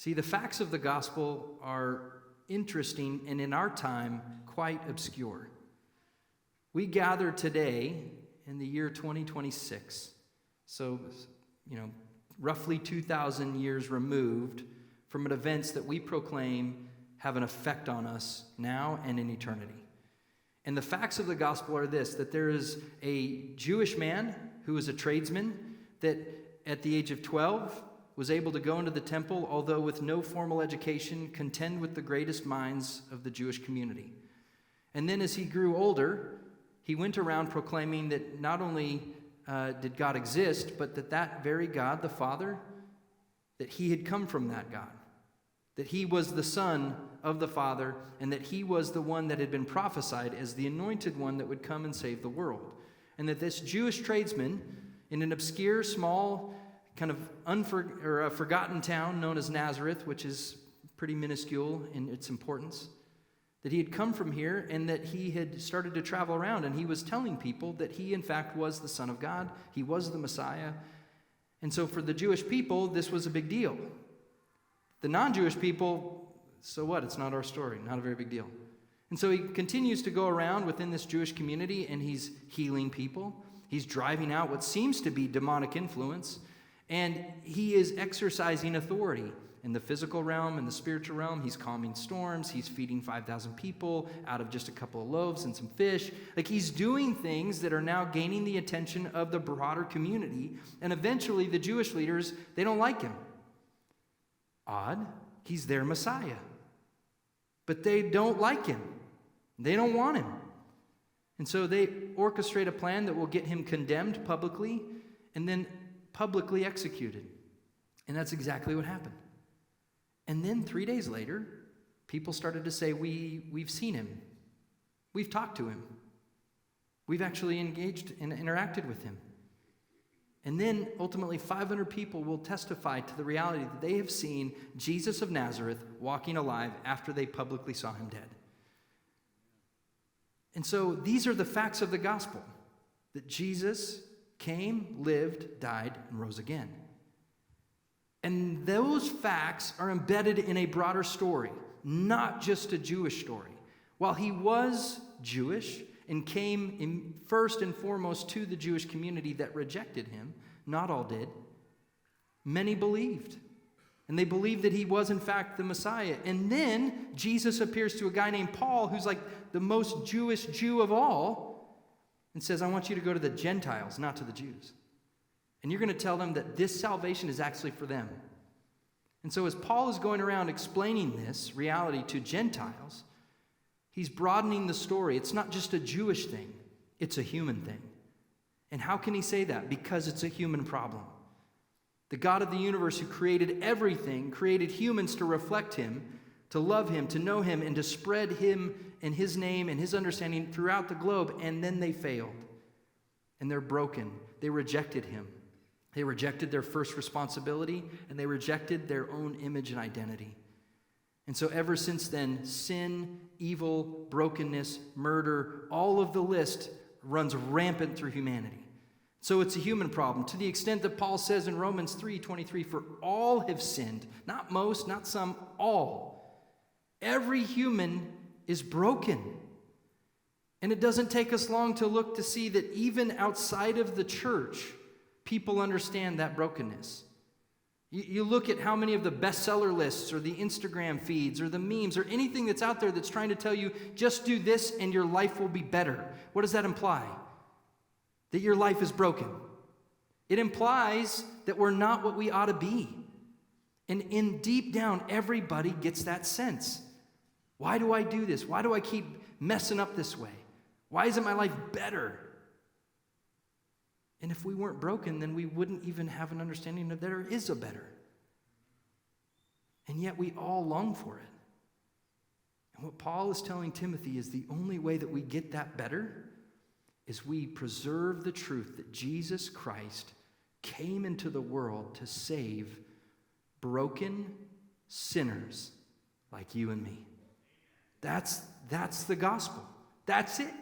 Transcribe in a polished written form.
See, the facts of the gospel are interesting and in our time quite obscure. We gather today in the year 2026, so, roughly 2,000 years removed from events that we proclaim have an effect on us now and in eternity. And the facts of the gospel are this, that there is a Jewish man who was a tradesman that at the age of 12 was able to go into the temple, although with no formal education, contend with the greatest minds of the Jewish community. And then as he grew older, he went around proclaiming that not only did God exist, but that very God, the Father, that he had come from that God, that he was the Son of the Father, and that he was the one that had been prophesied as the anointed one that would come and save the world. And that this Jewish tradesman in an obscure, small, kind of forgotten town known as Nazareth, which is pretty minuscule in its importance, that he had come from here and that he had started to travel around, and he was telling people that he, in fact, was the Son of God. He was the Messiah. And so for the Jewish people, this was a big deal. The non-Jewish people, so what? It's not our story. Not a very big deal. And so he continues to go around within this Jewish community, and he's healing people. He's driving out what seems to be demonic influence, and he is exercising authority in the physical realm, in the spiritual realm. He's calming storms. He's feeding 5,000 people out of just a couple of loaves and some fish. Like, he's doing things that are now gaining the attention of the broader community. And eventually the Jewish leaders, they don't like him. Odd. He's their Messiah. But they don't like him. They don't want him. And so they orchestrate a plan that will get him condemned publicly and then publicly executed. And that's exactly what happened. And then 3 days later, people started to say, we've seen him. We've talked to him. We've actually engaged and interacted with him. And then ultimately 500 people will testify to the reality that they have seen Jesus of Nazareth walking alive after they publicly saw him dead. And so these are the facts of the gospel, that Jesus came, lived, died, and rose again. And those facts are embedded in a broader story, not just a Jewish story. While he was Jewish and came in first and foremost to the Jewish community that rejected him, not all did, many believed. And they believed that he was in fact the Messiah. And then Jesus appears to a guy named Paul, who's like the most Jewish Jew of all, and says, I want you to go to the Gentiles, not to the Jews. And you're going to tell them that this salvation is actually for them. And so as Paul is going around explaining this reality to Gentiles, he's broadening the story. It's not just a Jewish thing. It's a human thing. And how can he say that? Because it's a human problem. The God of the universe who created everything, created humans to reflect him, to love him, to know him, and to spread him and his name and his understanding throughout the globe. And then they failed. And they're broken. They rejected him. They rejected their first responsibility, and they rejected their own image and identity. And so ever since then, sin, evil, brokenness, murder, all of the list runs rampant through humanity. So it's a human problem, to the extent that Paul says in Romans 3:23, for all have sinned, not most, not some, all. Every human is broken. And it doesn't take us long to look to see that even outside of the church, people understand that brokenness. You look at how many of the bestseller lists or the Instagram feeds or the memes or anything that's out there that's trying to tell you, just do this and your life will be better. What does that imply? That your life is broken. It implies that we're not what we ought to be. And in deep down, everybody gets that sense. Why do I do this? Why do I keep messing up this way? Why isn't my life better? And if we weren't broken, then we wouldn't even have an understanding that there is a better. And yet we all long for it. And what Paul is telling Timothy is the only way that we get that better is we preserve the truth that Jesus Christ came into the world to save broken sinners like you and me. That's the gospel. That's it.